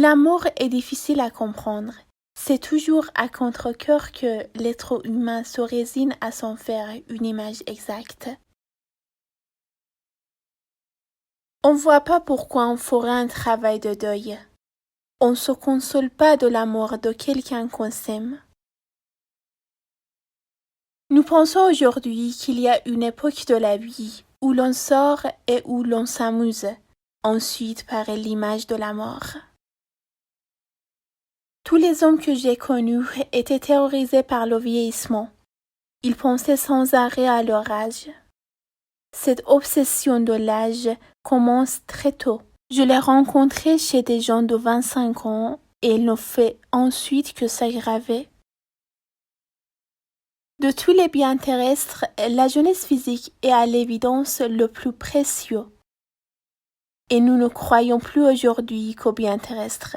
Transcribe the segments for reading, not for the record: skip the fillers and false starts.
La mort est difficile à comprendre. C'est toujours à contre-cœur que l'être humain se résigne à s'en faire une image exacte. On ne voit pas pourquoi on ferait un travail de deuil. On ne se console pas de la mort de quelqu'un qu'on s'aime. Nous pensons aujourd'hui qu'il y a une époque de la vie où l'on sort et où l'on s'amuse. Ensuite paraît l'image de la mort. Tous les hommes que j'ai connus étaient terrorisés par le vieillissement. Ils pensaient sans arrêt à leur âge. Cette obsession de l'âge commence très tôt. Je l'ai rencontrée chez des gens de 25 ans et elle ne fait ensuite que s'aggraver. De tous les biens terrestres, la jeunesse physique est à l'évidence le plus précieux. Et nous ne croyons plus aujourd'hui qu'aux biens terrestres.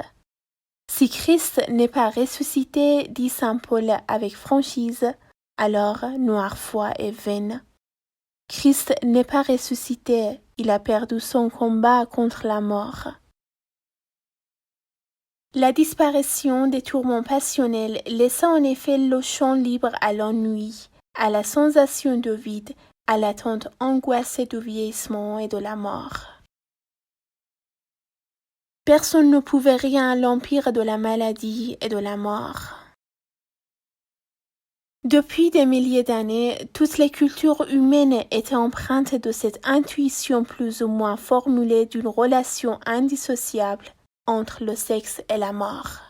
Si Christ n'est pas ressuscité, dit saint Paul avec franchise, alors notre foi est vaine. Christ n'est pas ressuscité, il a perdu son combat contre la mort. La disparition des tourments passionnels laissa en effet le champ libre à l'ennui, à la sensation de vide, à l'attente angoissée du vieillissement et de la mort. Personne ne pouvait rien à l'empire de la maladie et de la mort. Depuis des milliers d'années, toutes les cultures humaines étaient empreintes de cette intuition plus ou moins formulée d'une relation indissociable entre le sexe et la mort.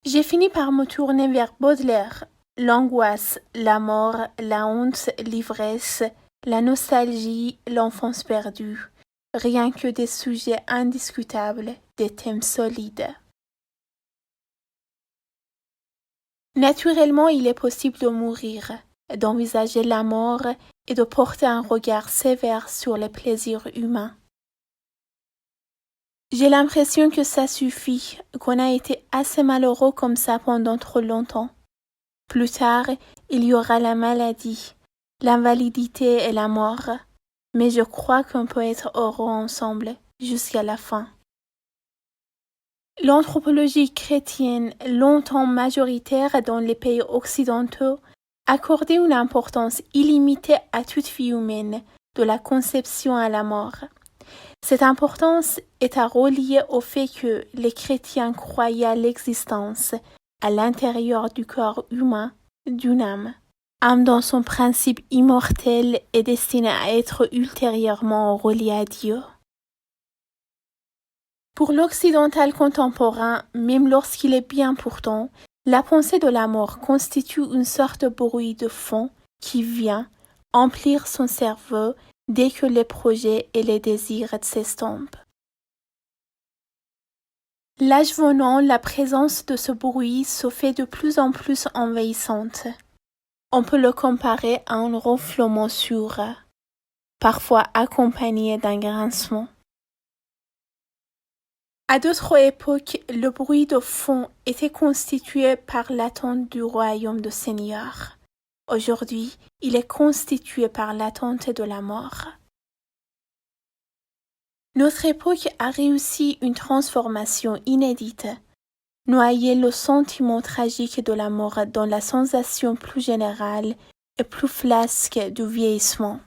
J'ai fini par me tourner vers Baudelaire. L'angoisse, la mort, la honte, l'ivresse, la nostalgie, l'enfance perdue. Rien que des sujets indiscutables, des thèmes solides. Naturellement, il est possible de mourir, d'envisager la mort et de porter un regard sévère sur les plaisirs humains. J'ai l'impression que ça suffit, qu'on a été assez malheureux comme ça pendant trop longtemps. Plus tard, il y aura la maladie, l'invalidité et la mort, mais je crois qu'on peut être heureux ensemble jusqu'à la fin. L'anthropologie chrétienne, longtemps majoritaire dans les pays occidentaux, accordait une importance illimitée à toute vie humaine, de la conception à la mort. Cette importance est à relier au fait que les chrétiens croyaient à l'existence, à l'intérieur du corps humain, d'une âme dans son principe immortel et destinée à être ultérieurement reliée à Dieu. Pour l'occidental contemporain, même lorsqu'il est bien pourtant, la pensée de la mort constitue une sorte de bruit de fond qui vient emplir son cerveau dès que les projets et les désirs s'estompent. L'âge venant, la présence de ce bruit se fait de plus en plus envahissante. On peut le comparer à un ronflement sourd, parfois accompagné d'un grincement. À d'autres époques, le bruit de fond était constitué par l'attente du royaume du Seigneur. Aujourd'hui, il est constitué par l'attente de la mort. Notre époque a réussi une transformation inédite, noyer le sentiment tragique de la mort dans la sensation plus générale et plus flasque du vieillissement.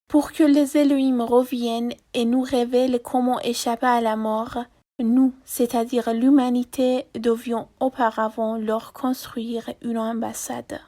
Pour que les Elohim reviennent et nous révèlent comment échapper à la mort, nous, c'est-à-dire l'humanité, devions auparavant leur construire une ambassade.